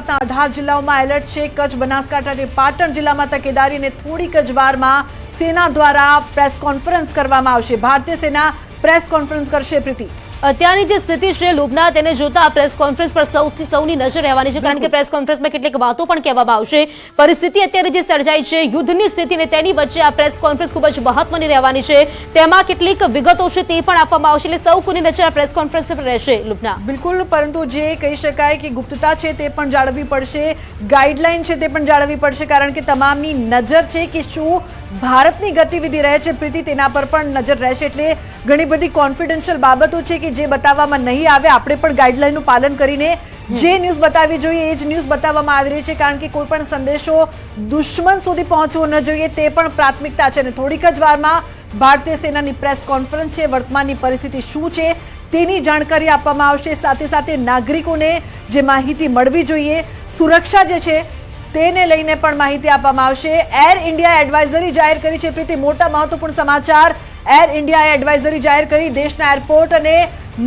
ગુજરાતના 18 જિલ્લાઓમાં એલર્ટ છે। કચ્છ, બનાસકાંઠા અને પાટણ જિલ્લામાં તકેદારી અને થોડીક જ વારમાં સેના દ્વારા પ્રેસ કોન્ફરન્સ કરવામાં આવશે। ભારતીય સેના પ્રેસ કોન્ફરન્સ કરશે। પ્રીતિ, અત્યારની જે સ્થિતિ છે લુબના, તેને જોતા આ પ્રેસ કોન્ફરન્સ પર સૌની નજર રહેવાની છે, કારણ કે પ્રેસ કોન્ફરન્સમાં કેટલીક વાતો પણ કહેવામાં આવશે। પરિસ્થિતિ અત્યારે જે સર્જાઈ છે યુદ્ધની સ્થિતિ ને તેની વચ્ચે આ પ્રેસ કોન્ફરન્સ ખૂબ જ મહત્વની રહેવાની છે। તેમાં કેટલીક વિગતો છે તે પણ આપવામાં આવશે, એટલે સૌ કોની નજર આ પ્રેસ કોન્ફરન્સ પર રહેશે। લુબના, બિલકુલ, પરંતુ જે કહી શકાય કે ગુપ્તતા છે તે પણ જાળવવી પડશે, ગાઈડલાઈન છે તે પણ જાળવવી પડશે, કારણ કે તમામની નજર છે કે શું ભારતની ગતિવિધિ રહે છે પ્રીતિ, તેના પર પણ નજર રહેશે। એટલે ઘણી બધી કોન્ફિડન્શિયલ બાબતો છે કે જે બતાવવામાં નહીં આવે, આપણે પણ ગાઈડલાઈનનું પાલન કરીને જે ન્યૂઝ બતાવવી જોઈએ એ જ ન્યૂઝ બતાવવામાં આવી રહી છે, કારણ કે કોઈ પણ સંદેશો દુશ્મન સુધી પહોંચવો ન જોઈએ તે પણ પ્રાથમિકતા છે। અને થોડીક જ વારમાં ભારતીય સેનાની પ્રેસ કોન્ફરન્સ છે, વર્તમાનની પરિસ્થિતિ શું છે તેની જાણકારી આપવામાં આવશે। સાથે સાથે નાગરિકોને જે માહિતી મળવી જોઈએ, સુરક્ષા જે છે તેને લઈને પણ માહિતી આપવામાં આવશે। એર ઇન્ડિયા એડવાઇઝરી જાહેર કરી છે પ્રીતિ, મોટા મહત્વપૂર્ણ સમાચાર। એર ઇન્ડિયાએ એડવાઇઝરી જાહેર કરી દેશના એરપોર્ટ અને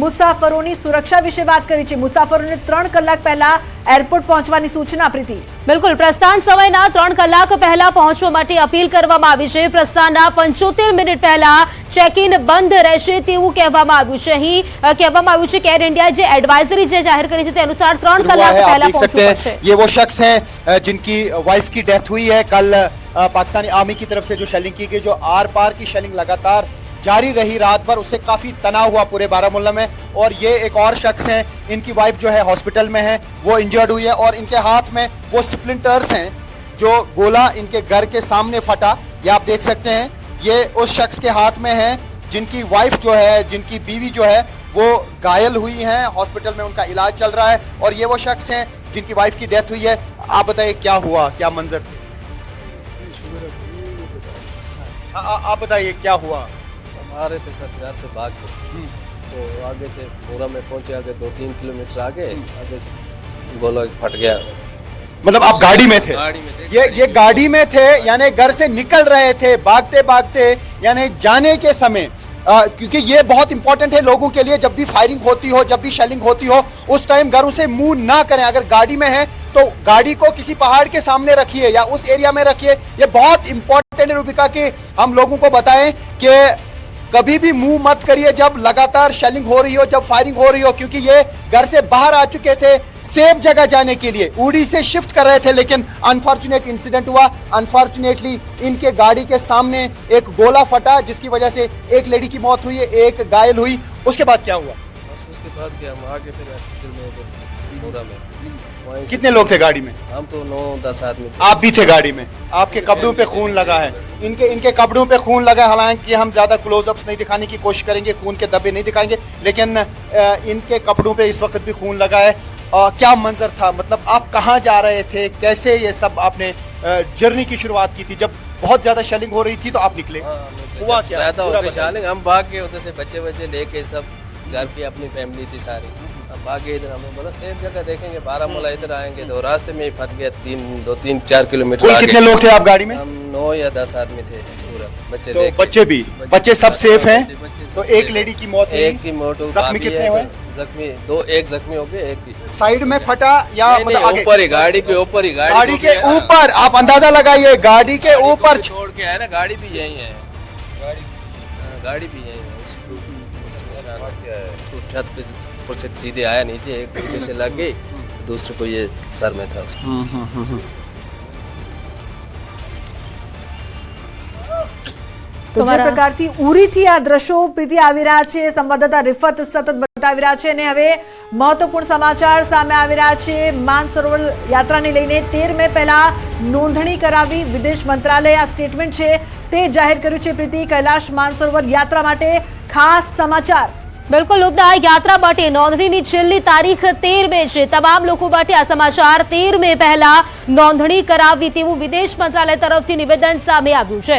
મુસાફરોની સુરક્ષા વિશે વાત કરી છે। મુસાફરોને 3 કલાક પહેલા એરપોર્ટ પહોંચવાની સૂચના। પ્રીતિ, બિલકુલ, પ્રસ્થાન સમયના 3 કલાક પહેલા પહોંચવા માટે અપીલ કરવામાં આવી છે। પ્રસ્થાનના 75 મિનિટ પહેલા ચેક ઇન બંધ રહેશે તેવું કહેવામાં આવ્યું છે। અહીં કહેવામાં આવ્યું છે કે એર ઇન્ડિયાએ જે એડવાઇઝરી જે જાહેર કરી છે તે અનુસાર 3 કલાક પહેલા પહોંચવું પડશે। ये वो शख्स हैं जिनकी वाइफ की डेथ हुई है। कल पाकिस्तानी आर्मी की तरफ से जो शेलिंग की गई, जो आर पार की शेलिंग लगातार जारी रही रात भर, उससे काफ़ी तनाव हुआ पूरे बारामूला में। और ये एक और शख्स हैं, इनकी वाइफ जो है हॉस्पिटल में है, वो इंजर्ड हुई है और इनके हाथ में वो स्प्लिंटर्स हैं जो गोला इनके घर के सामने फटा, ये आप देख सकते हैं। ये उस शख्स के हाथ में है जिनकी वाइफ जो है, जिनकी बीवी जो है वो घायल हुई हैं, हॉस्पिटल में उनका इलाज चल रहा है। और ये वो शख्स हैं जिनकी वाइफ की डेथ हुई है। आप बताइए क्या हुआ, क्या मंजर थे? आप बताइए क्या हुआ? आ रहे थे सर, घर से भाग के, तो आगे से पूरा में पहुंचे, आगे 2-3 किलोमीटर आगे से गोला फट गया। मतलब आप गाड़ी में थे? गाड़ी में थे। ये गाड़ी में थे, यानी घर से निकल रहे थे भागते भागते, यानी जाने के समय क्योंकि ये बहुत इंपॉर्टेंट है लोगों के लिए, जब भी फायरिंग होती हो, जब भी शेलिंग होती हो, उस टाइम घरों से मूव ना करें। अगर गाड़ी में है तो गाड़ी को किसी पहाड़ के सामने रखिए या उस एरिया में रखिए। ये बहुत इंपॉर्टेंट है रूबिका कि हम लोगों को बताएं कि कभी भी मुंह मत करिए जब लगातार शेलिंग हो रही हो, जब फायरिंग हो रही हो, क्योंकि ये घर से बाहर आ चुके थे सेफ जगह जाने के लिए, उड़ी से शिफ्ट कर रहे थे। लेकिन अनफॉर्चुनेट इंसिडेंट हुआ। अनफॉर्चुनेटली इनके गाड़ी के सामने एक गोला फटा, जिसकी वजह से एक लेडी की मौत हुई है, एक घायल हुई। उसके बाद क्या हुआ? बस उसके बाद क्या, हम आगे फिर हॉस्पिटल में पूरा में। कितने लोग थे गाड़ी में? हम तो 9-10 आदमी थे। आप भी थे गाड़ी में? आपके कपड़ों पे खून लगा है, इनके कपड़ों पे खून लगा है। हालांकि हम ज्यादा क्लोजअप्स नहीं दिखाने की कोशिश करेंगे, खून के धब्बे नहीं दिखाएंगे, लेकिन इनके कपड़ों पे इस वक्त भी खून लगा है। क्या मंजर था, मतलब आप कहाँ जा रहे थे, कैसे ये सब आपने जर्नी की शुरुआत की थी? जब बहुत ज्यादा शेलिंग हो रही थी तो आप निकले? हुआ क्या? ज्यादा हो गई शेलिंग, हम भाग के उधर से बच्चे लेके, सब घर की अपनी फैमिली थी सारी, हम भागे इधर। हमें बोला सेफ जगह देखेंगे, बारामूला इधर आएंगे, तो रास्ते में ही फट गया। 2-3-4 किलोमीटर आगे। कितने लोग थे आप गाड़ी में? हम 9 या 10 आदमी थे पूरा, बच्चे तो लेके। बच्चे भी? बच्चे सब सेफ हैं? बच्चे तो सब एक safe। लेडी की मौत हुई, एक की मौत हुई, जख्मी भाभी कितने है, हुए? जख्मी एक जख्मी हो गए, एक की साइड में फटा या नहीं, मतलब आगे? ऊपर ही, गाड़ी के ऊपर ही, गाड़ी के ऊपर ऊपर? आप अंदाजा लगाइए, गाड़ी के ऊपर छोड़ के है ना, गाड़ी भी यही है, गाड़ी भी यही है। उसको छत पे ऊपर से सीधे आया नीचे, एक ऊपर से लग गई, दूसरे को ये सर में था उसको। તો જે પ્રકારથી ઉરીથી આ દ્રશ્યો પ્રીતિ આવી રહ્યા છે, સંવાદદાતા રિફત સતત બતાવી રહ્યા છે। અને હવે મહત્વપૂર્ણ સમાચાર સામે આવી રહ્યા છે। માનસરોવર યાત્રાને લઈને 13 મે પહેલા નોંધણી કરાવી, વિદેશ મંત્રાલયે આ સ્ટેટમેન્ટ છે તે જાહેર કર્યું છે। પ્રીતિ, કૈલાશ માનસરોવર યાત્રા માટે ખાસ સમાચાર। બિલકુલ લુબના, યાત્રા માટે નોંધણીની છેલ્લી તારીખ 13 મે છે। તમામ લોકો માટે આ સમાચાર, 13 મે પહેલા નોંધણી કરાવવી તેવું વિદેશ મંત્રાલય તરફથી નિવેદન સામે આવ્યું છે।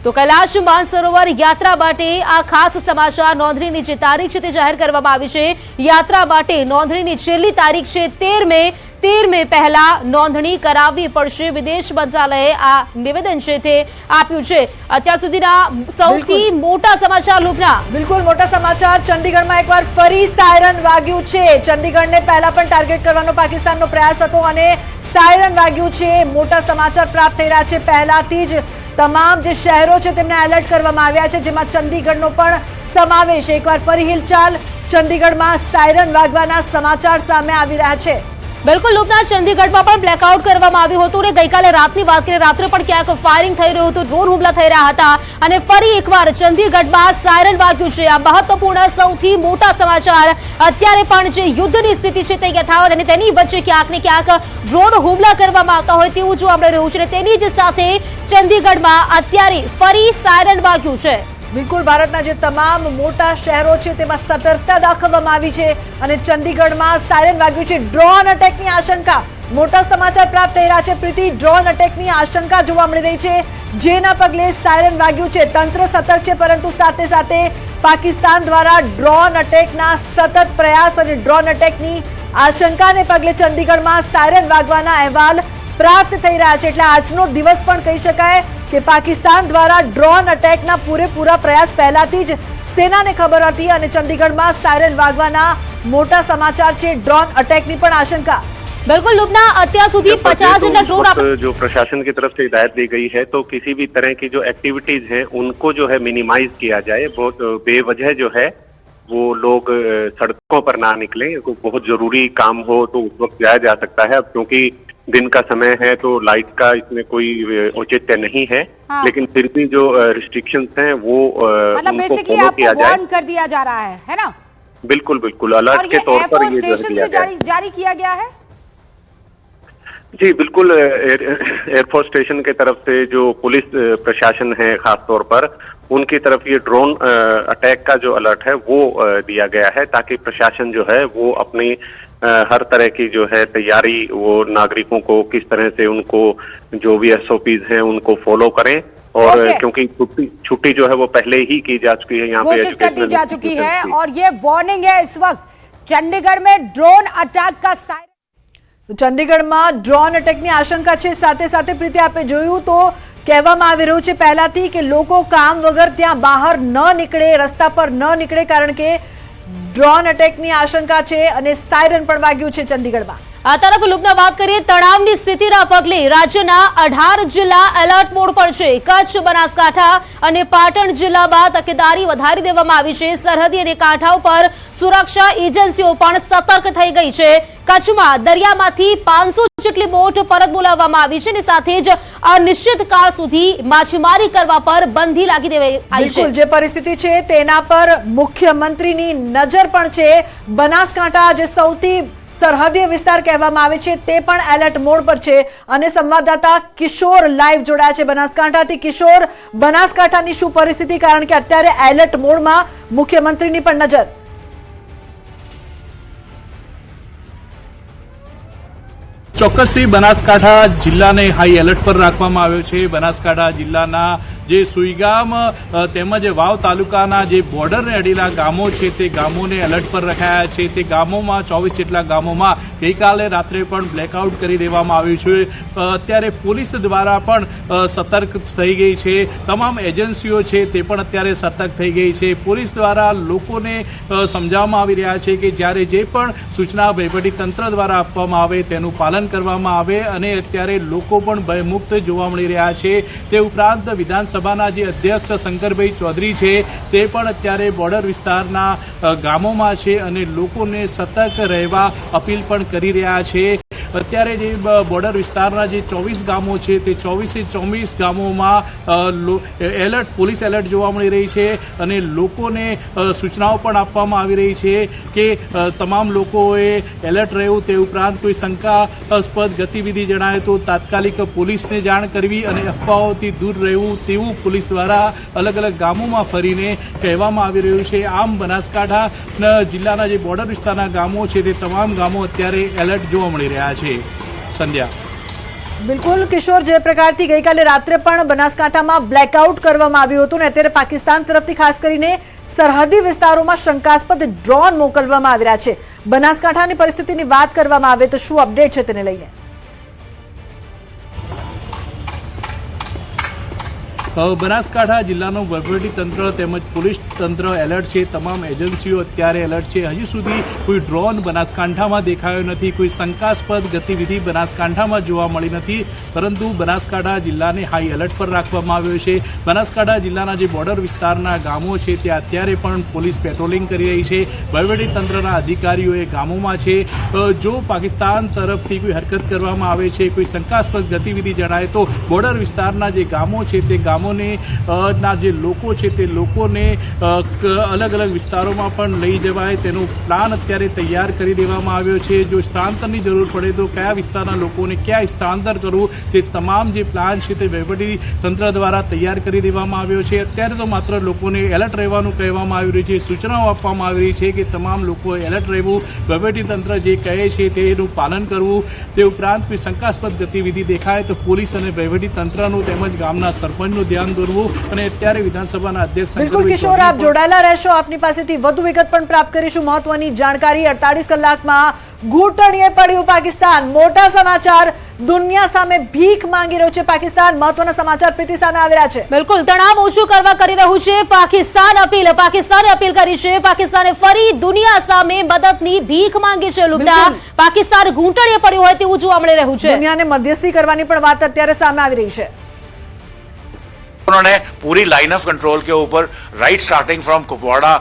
તો કૈલાશ માનસરોવર યાત્રા માટે આ ખાસ સમાચાર નોંધણીની જે તારીખ છે તે જાહેર કરવામાં આવી છે. યાત્રા માટે નોંધણીની છેલ્લી તારીખ છે 13 મે પહેલા નોંધણી કરાવવી પડશે. વિદેશ મંત્રાલયે આ નિવેદન છે તે આપ્યું છે. અત્યાર સુધીના સૌથી મોટા સમાચાર લુબના. બિલકુલ મોટા સમાચાર. ચંદીગઢમાં એકવાર ફરી સાયરન વાગ્યું છે. ચંદીગઢને પહેલા પણ ટાર્ગેટ કરવાનો પાકિસ્તાનનો પ્રયાસ હતો અને સાયરન વાગ્યું છે. મોટા સમાચાર પ્રાપ્ત થઈ રહ્યા છે. પહેલાથી જ તમામ જે શહેરો છે તેમને એલર્ટ કરવામાં આવ્યા છે, જેમાં ચંદીગઢનો પણ સમાવેશ. એકવાર ફરી હિલચાલ. ચંદીગઢમાં સાયરન વાગવાના સમાચાર સામે આવી રહ્યા છે. બિલકુલ લુબના, ચંદીગઢમાં પણ બ્લેકઆઉટ કરવામાં આવ્યું હતું અને ગઈકાલે રાતની વાત કરીએ, રાત્રે પણ ક્યાંક ફાયરિંગ થઈ રહ્યું હતું, ડ્રોન હુમલા થઈ રહ્યા હતા અને ફરી એકવાર ચંદીગઢમાં સાયરન વાગ્યું છે. આ મહત્વપૂર્ણ સૌથી મોટા સમાચાર. અત્યારે પણ જે યુદ્ધની સ્થિતિ છે તે યથાવત અને તેની વચ્ચે ક્યાંક ને ક્યાંક ડ્રોન હુમલા કરવામાં આવતા હોય તેવું જોવા મળી રહ્યું છે. તેની જ સાથે ચંદીગઢમાં અત્યારે ફરી સાયરન વાગ્યું છે. બિલકુલ ભારતના જે તમામ મોટા શહેરો છે તેમાં સતર્કતા દાખવવામાં આવી છે અને ચંદીગઢમાં સાયરન વાગ્યું છે. ડ્રોન અટેકની આશંકા. મોટા સમાચાર પ્રાપ્ત થઈ રહ્યા છે. પ્રીતિ, ડ્રોન અટેકની આશંકા જોવા મળી રહી છે, જેના પગલે સાયરન વાગ્યું છે. તંત્ર સતર્ક છે, પરંતુ સાથે સાથે પાકિસ્તાન દ્વારા ડ્રોન અટેકના સતત પ્રયાસ અને ડ્રોન અટેકની આશંકાને પગલે ચંદીગઢમાં સાયરન વાગવાના અહેવાલ પ્રાપ્ત થઈ રહ્યા છે. એટલે આજનો દિવસ પણ કહી શકાય કે પાકિસ્તાન દ્વારા ડ્રોન અટેકના પૂરેપૂરા પ્રયાસ પહેલાથી જ સેનાને ખબર હતી અને ચંદીગઢમાં સાયરન वागवाना मोटा समाचार છે. ડ્રોન અટેકની પણ આશંકા. बिल्कुल लुबना, અત્યાર સુધી 50 ड्रोन जो प्रशासन की तरफ से हिदायत दी गई है तो किसी भी तरह की जो एक्टिविटीज हैं उनको जो है मिनिमाइज किया जाए. बहुत बेवजह जो है वो लोग सड़कों पर ना निकलें. बहुत जरूरी काम हो तो उस वक्त जाया जा सकता है. अब क्योंकि दिन का समय है तो लाइट का इसमें कोई औचित्य नहीं है. हाँ. लेकिन फिर भी जो रिस्ट्रिक्शंस हैं वो मतलब बेसिकली आपको वार्न कर दिया जा रहा है ना? बिल्कुल बिल्कुल अलर्ट के तौर पर ये स्टेशन से जारी किया गया है. जी बिल्कुल. एयरफोर्स स्टेशन की तरफ से जो पुलिस प्रशासन है खास तौर पर उनकी तरफ ये ड्रोन अटैक का जो अलर्ट है वो दिया गया है ताकि प्रशासन जो है वो अपनी हर तरह की जो है तैयारी वो नागरिकों को किस तरह से उनको जो भी SOPs हैं उनको फॉलो करें. और क्योंकि छुट्टी जो है वो पहले ही की जा चुकी है, यहाँ पे घोषित कर दी जा चुकी है और ये वार्निंग है इस वक्त चंडीगढ़ में ड्रोन अटैक का सायरन. ચંદીગઢમાં ડ્રોન અટેકની આશંકા છે. સાથે સાથે પ્રીતિ આપે જોયું તો કહેવામાં આવી રહ્યું છે પહેલાથી કે લોકો કામ વગર ત્યાં બહાર ન નીકળે, રસ્તા પર ન નીકળે, કારણ કે ડ્રોન અટેકની આશંકા છે અને સાયરન પણ વાગ્યું છે ચંદીગઢમાં. આ તરફ લુબના વાત કરીએ, તણાવની સ્થિતિના પગલે રાજ્યના 18 જિલ્લા એલર્ટ મોડ પર છે. કચ્છ, બનાસકાંઠા અને પાટણ જિલ્લામાં તકેદારી વધારી દેવામાં આવી છે. સરહદી અને કાંઠા ઉપર સુરક્ષા એજન્સીઓ પણ સતર્ક થઈ ગઈ છે. કચ્છમાં દરિયામાંથી 500 જેટલી બોટ પરત બોલાવવામાં આવી છે અને સાથે જ અનિશ્ચિત કાળ સુધી માછીમારી કરવા પર બંધી લાગી દેવાઈ છે. બિલકુલ જે પરિસ્થિતિ છે તેના પર મુખ્યમંત્રીની નજર પણ છે. બનાસકાંઠા જે સૌથી સરહદીય વિસ્તાર કહેવામાં આવે છે તે પણ એલર્ટ મોડ પર છે અને સંવાદદાતા કિશોર લાઈવ જોડાયા છે બનાસકાંઠાથી. કિશોર, બનાસકાંઠાની શું પરિસ્થિતિ, કારણ કે અત્યારે એલર્ટ મોડમાં મુખ્યમંત્રીની પણ નજર. ચોક્કસથી બનાસકાંઠા જિલ્લાને હાઈ એલર્ટ પર રાખવામાં આવ્યો છે. બનાસકાંઠા જિલ્લાના જે સુઈગામ તેમજ વાવ તાલુકાના જે બોર્ડરને અડીના ગામો છે તે ગામોને એલર્ટ પર રખાયા છે. તે ગામોમાં 24 જેટલા ગામોમાં ગઈકાલે રાત્રે પણ બ્લેકઆઉટ કરી દેવામાં આવ્યું છે. અત્યારે પોલીસ દ્વારા પણ સતર્ક થઈ ગઈ છે. તમામ એજન્સીઓ છે તે પણ અત્યારે સતર્ક થઈ ગઈ છે. પોલીસ દ્વારા લોકોને સમજાવવામાં આવી રહ્યા છે કે જ્યારે જે પણ સૂચના વહીવટીતંત્ર દ્વારા આપવામાં આવે તેનું પાલન કરવામાં આવે અને અત્યારે લોકો પણ ભયમુક્ત જોવા મળી રહ્યા છે. તે ઉપરાંત વિધાનસભાના જે અધ્યક્ષ શંકરભાઈ ચૌધરી છે તે પણ અત્યારે બોર્ડર વિસ્તારના ગામોમાં છે અને લોકોને સતર્ક રહેવા અપીલ પણ કરી રહ્યા છે. અત્યારે જે બોર્ડર વિસ્તારના જે 24 ગામો છે તે 24 ગામોમાં પોલીસ એલર્ટ જોવા મળી રહી છે અને લોકોને સૂચનાઓ પણ આપવામાં આવી રહી છે કે તમામ લોકોએ એલર્ટ રહેવું. તે ઉપરાંત કોઈ શંકાસ્પદ ગતિવિધિ જણાય તો તાત્કાલિક પોલીસને જાણ કરવી અને અફવાઓથી દૂર રહેવું તેવું પોલીસ દ્વારા અલગ અલગ ગામોમાં ફરીને કહેવામાં આવી રહ્યું છે. આમ બનાસકાંઠા જિલ્લાના જે બોર્ડર વિસ્તારના ગામો છે તે તમામ ગામો અત્યારે એલર્ટ જોવા મળી રહ્યા છે. સંધ્યા. બિલકુલ કિશોર, જે પ્રકારથી ગઈકાલે રાત્રે પણ બનાસકાંઠામાં બ્લેકઆઉટ કરવામાં આવ્યું હતું ને અત્યારે પાકિસ્તાન તરફથી ખાસ કરીને સરહદી વિસ્તારોમાં શંકાસ્પદ ડ્રોન મોકલવામાં આવી રહ્યા છે. બનાસકાંઠાની પરિસ્થિતિની વાત કરવામાં આવે તો શું અપડેટ છે તેને લઈને? બનાસકાંઠા જિલ્લાનું વહીવટી તંત્ર તેમજ પોલીસ તંત્ર એલર્ટ છે. તમામ એજન્સીઓ અત્યારે એલર્ટ છે. હજી સુધી કોઈ ડ્રોન બનાસકાંઠામાં દેખાયો નથી, કોઈ શંકાસ્પદ ગતિવિધિ બનાસકાંઠામાં જોવા મળી નથી, પરંતુ બનાસકાંઠા જિલ્લાને હાઈ એલર્ટ પર રાખવામાં આવ્યો છે. બનાસકાંઠા જિલ્લાના જે બોર્ડર વિસ્તારના ગામો છે ત્યાં અત્યારે પણ પોલીસ પેટ્રોલિંગ કરી રહી છે. વહીવટી તંત્રના અધિકારીઓ એ ગામોમાં છે. જો પાકિસ્તાન તરફથી કોઈ હરકત કરવામાં આવે છે, કોઈ શંકાસ્પદ ગતિવિધિ જણાય તો બોર્ડર વિસ્તારના જે ગામો છે તે ગામોને ના જે લોકો છે તે લોકોને અલગ અલગ વિસ્તારોમાં પણ લઈ જવાય તેનો પ્લાન અત્યારે તૈયાર કરી દેવામાં આવ્યો છે. જો સ્થળાંતરની જરૂર પડે તો કયા વિસ્તારના લોકોને ક્યાં સ્થળાંતર કરવું તે તમામ જે પ્લાન છે તે વહીવટી તંત્ર દ્વારા તૈયાર કરી દેવામાં આવ્યો છે. અત્યારે તો માત્ર લોકોને એલર્ટ રહેવાનું કહેવામાં આવી રહ્યું છે, સૂચનાઓ આપવામાં આવી રહી છે કે તમામ લોકો એલર્ટ રહેવું, વહીવટી તંત્ર જે કહે છે તેનું પાલન કરવું. તે ઉપરાંત કોઈ શંકાસ્પદ ગતિવિધિ દેખાય તો પોલીસ અને વહીવટી તંત્રનું તેમજ ગામના સરપંચનું ધ્યાન દોરવું. અને અત્યારે વિધાનસભાના અધ્યક્ષ બિલકુલ કિશોર, આપ જોડાયેલા રહેશો, આપની પાસેથી વધુ વિગત પણ પ્રાપ્ત કરીશું. મહત્વની જાણકારી 48 કલાકમાં ઘૂંટણીએ પડ્યું પાકિસ્તાન. મોટા સમાચાર, દુનિયા સામે ભીખ માંગી રહ્યું છે પાકિસ્તાન. મહત્વના સમાચાર પ્રીતિ સામે આવી રહ્યા છે. બિલકુલ, તણાવ ઓછું કરવા કરી રહ્યું છે પાકિસ્તાને અપીલ કરી છે. પાકિસ્તાને ફરી દુનિયા સામે મદદની ભીખ માંગી છે. લુબના પાકિસ્તાન ઘૂંટણીએ પડ્યું હોય તેવું જોવા મળી રહ્યું છે. દુનિયાને મધ્યસ્થી કરવાની પણ વાત અત્યારે સામે આવી રહી છે. उन्होंने पूरी लाइन ऑफ कंट्रोल के ऊपर राइट स्टार्टिंग फ्रॉम कुपवाड़ा,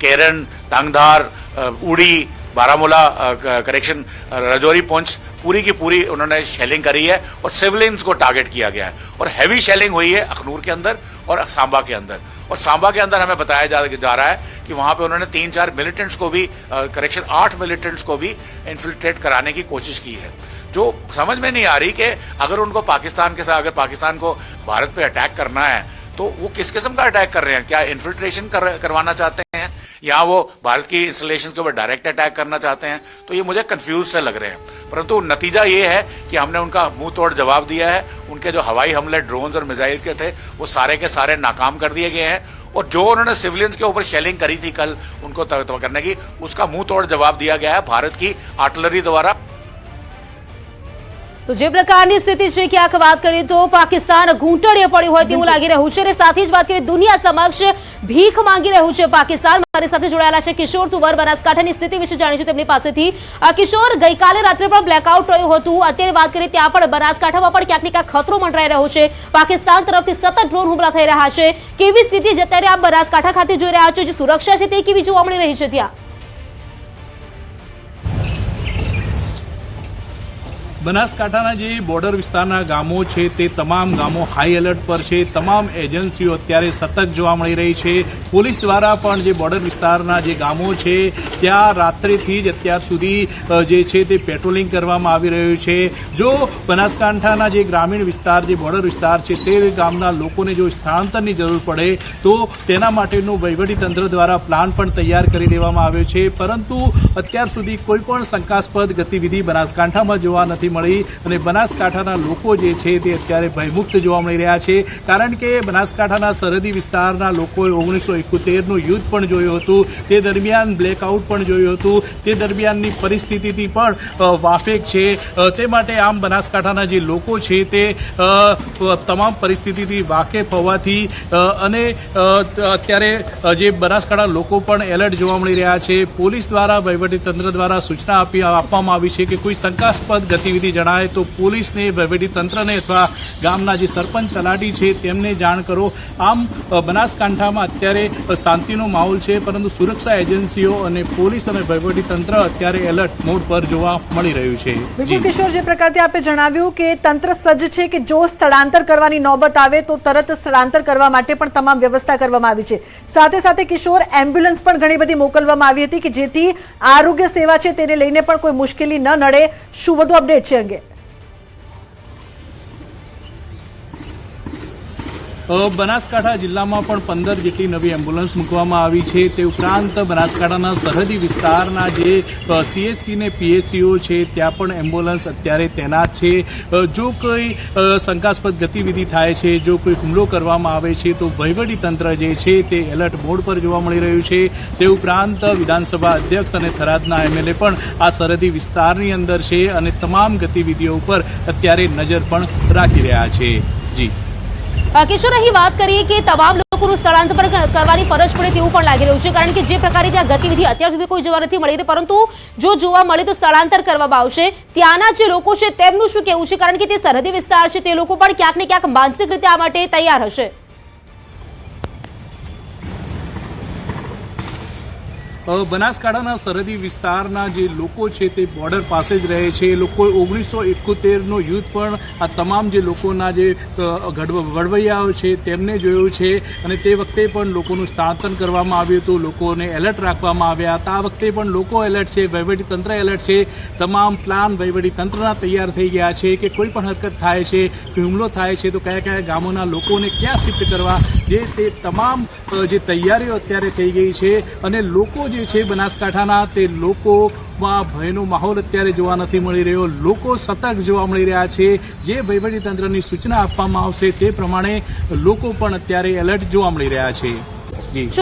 केरन, तंगधार, उड़ी, बारामूला, करेक्शन, राजौरी, पुंछ, पूरी की पूरी उन्होंने शेलिंग करी है और सिविलियंस को टारगेट किया गया है. और हैवी शेलिंग हुई है अखनूर के अंदर और सांबा के अंदर. और सांबा के अंदर हमें बताया जा रहा है कि वहां पे उन्होंने 3-4 मिलिटेंट्स को भी, करेक्शन 8 मिलिटेंट्स को भी इन्फिल्ट्रेट कराने की कोशिश की है. जो समझ में नहीं आ रही कि अगर उनको पाकिस्तान के साथ, अगर पाकिस्तान को भारत पे अटैक करना है तो वो किस किस्म का अटैक कर रहे हैं? क्या इन्फिल्ट्रेशन करवाना चाहते हैं या वो भारत की इंस्टॉलेशन के ऊपर डायरेक्ट अटैक करना चाहते हैं? तो ये मुझे कंफ्यूज से लग रहे हैं. परंतु नतीजा ये है कि हमने उनका मुंह तोड़ जवाब दिया है. उनके जो हवाई हमले ड्रोन और मिसाइल के थे वो सारे के सारे नाकाम कर दिए गए हैं. और जो उन्होंने सिविलियंस के ऊपर शेलिंग करी थी कल उनको करने की, उसका मुंह तोड़ जवाब दिया गया है भारत की आर्टिलरी द्वारा. તો જે પ્રકારની સ્થિતિ છે ક્યાંક વાત કરીએ તો પાકિસ્તાન ઘૂંટણીએ પડ્યું હોય તેવું લાગી રહ્યું છે. અને સાથે જ વાત કરીએ દુનિયા સમક્ષ ભીખ માંગી રહ્યું છે પાકિસ્તાન. મારી સાથે જોડાયેલા છે કિશોર તુવર. બનાસકાંઠાની સ્થિતિ વિશે જાણીશું તેમની પાસેથી. કિશોર, ગઈકાલે રાત્રે પણ બ્લેકઆઉટ રહ્યું હતું, અત્યારે વાત કરીએ ત્યાં પણ બનાસકાંઠામાં પણ ક્યાંક ને ક્યાંક ખતરો મંડરાઈ રહ્યો છે. પાકિસ્તાન તરફથી સતત ડ્રોન હુમલા થઈ રહ્યા છે. કેવી સ્થિતિ અત્યારે આપ બનાસકાંઠા ખાતે જોઈ રહ્યા છો? જે સુરક્ષા છે તે કેવી જોવા મળી રહી છે ત્યાં? બનાસકાંઠાના જે બોર્ડર વિસ્તારના ગામો છે તે તમામ ગામો હાઈ એલર્ટ પર છે. તમામ એજન્સીઓ અત્યારે સતત જોવા મળી રહી છે. પોલીસ દ્વારા પણ જે બોર્ડર વિસ્તારના જે ગામો છે ત્યાં રાત્રિથી જ અત્યાર સુધી જે છે તે પેટ્રોલિંગ કરવામાં આવી રહ્યું છે. જો બનાસકાંઠાના જે ગ્રામીણ વિસ્તાર, જે બોર્ડર વિસ્તાર છે તે ગામના લોકોને જો સ્થળાંતરની જરૂર પડે તો તેના માટેનું વહીવટી તંત્ર દ્વારા પ્લાન પણ તૈયાર કરી દેવામાં આવ્યો છે. પરંતુ અત્યાર સુધી કોઈ પણ શંકાસ્પદ ગતિવિધિ બનાસકાંઠામાં જોવા નથી મળી અને બનાસકાંઠાના લોકો જે છે તે અત્યારે ભયમુક્ત જોવા મળી રહ્યા છે. કારણ કે બનાસકાંઠાના સરહદી વિસ્તારના લોકોએ 1971નું યુદ્ધ પણ જોયું હતું, તે દરમિયાન બ્લેકઆઉટ પણ જોયું હતું, તે દરમિયાનની પરિસ્થિતિથી પણ વાફેક છે. તે માટે આમ બનાસકાંઠાના જે લોકો છે તે તમામ પરિસ્થિતિથી વાકેફ હોવાથી અને અત્યારે જે બનાસકાંઠા લોકો પણ એલર્ટ જોવા મળી રહ્યા છે. પોલીસ દ્વારા, વહીવટી તંત્ર દ્વારા સૂચના આપવામાં આવી છે કે કોઈ શંકાસ્પદ ગતિવિધિ જણાય તો પોલીસને, વહીવટી તંત્રને અથવા ગામના જે સરપંચ તલાટી છે તેમને જાણ કરો. આમ બનાસકાંઠામાં અત્યારે શાંતિનો માહોલ છે, પરંતુ સુરક્ષા એજન્સીઓ અને પોલીસ અને વહીવટી તંત્ર અત્યારે એલર્ટ મોડ પર જોવા મળી રહ્યું છે. બિલકુલ કિશોર, જે પ્રકારથી આપે જણાવ્યું કે તંત્ર સજ્જ છે કે જો સ્થળાંતર કરવાની નોબત આવે તો તરત સ્થળાંતર કરવા માટે પણ તમામ વ્યવસ્થા કરવામાં આવી છે. સાથે સાથે કિશોર, એમ્બ્યુલન્સ પણ ઘણી બધી મોકલવામાં આવી હતી કે જેથી આરોગ્ય સેવા છે તેને લઈને પણ કોઈ મુશ્કેલી ન નડે. શું વધુ અપડેટ છે અંગે? બનાસકાંઠા જિલ્લામાં પણ 15 જેટલી નવી એમ્બ્યુલન્સ મૂકવામાં આવી છે. તે ઉપરાંત બનાસકાંઠાના સરહદી વિસ્તારના જે CHC ને PHCO છે ત્યાં પણ એમ્બ્યુલન્સ અત્યારે તૈનાત છે. જો કોઈ શંકાસ્પદ ગતિવિધિ થાય છે, જો કોઈ હુમલો કરવામાં આવે છે તો વહીવટી તંત્ર જે છે તે એલર્ટ મોડ પર જોવા મળી રહ્યું છે. તે ઉપરાંત વિધાનસભા અધ્યક્ષ અને થરાદના MLA પણ આ સરહદી વિસ્તારની અંદર છે અને તમામ ગતિવિધિઓ ઉપર અત્યારે નજર પણ રાખી રહ્યા છે. જી કિશોર, અહીં વાત કરીએ કે તમામ લોકોનું સ્થળાંતર કરવાની ફરજ પડે તેવું પણ લાગી રહ્યું છે, કારણ કે જે પ્રકારે ત્યાં ગતિવિધિ અત્યાર સુધી કોઈ જોવા નથી મળી રહી, પરંતુ જો જોવા મળે તો સ્થળાંતર કરવામાં આવશે. ત્યાંના જે લોકો છે તેમનું શું કહેવું છે, કારણ કે તે સરહદી વિસ્તાર છે, તે લોકો પણ ક્યાંક ને ક્યાંક માનસિક રીતે આ માટે તૈયાર હશે. બનાસકાંઠાના સરહદી વિસ્તારના જે લોકો છે તે બોર્ડર પાસે જ રહે છે. એ લોકો 1971નો યુદ્ધ પણ આ તમામ જે લોકોના જે વડવૈયાઓ છે તેમને જોયું છે અને તે વખતે પણ લોકોનું સ્થળાંતર કરવામાં આવ્યું હતું, લોકોને એલર્ટ રાખવામાં આવ્યા હતા. આ વખતે પણ લોકો એલર્ટ છે, વહીવટીતંત્ર એલર્ટ છે. તમામ પ્લાન વહીવટીતંત્રના તૈયાર થઈ ગયા છે કે કોઈ પણ હરકત થાય છે, હુમલો થાય છે તો કયા કયા ગામોના લોકોને ક્યાં શિફ્ટ કરવા, જે તે તમામ જે તૈયારીઓ અત્યારે થઈ ગઈ છે. અને લોકો જે છે બનાસકાંઠાના તે લોકોમાં ભયનો માહોલ અત્યારે જોવા નથી મળી રહ્યો. લોકો સતર્ક જોવા મળી રહ્યા છે. જે વહીવટીતંત્રની સૂચના આપવામાં આવશે તે પ્રમાણે લોકો પણ અત્યારે એલર્ટ જોવા મળી રહ્યા છે. જી.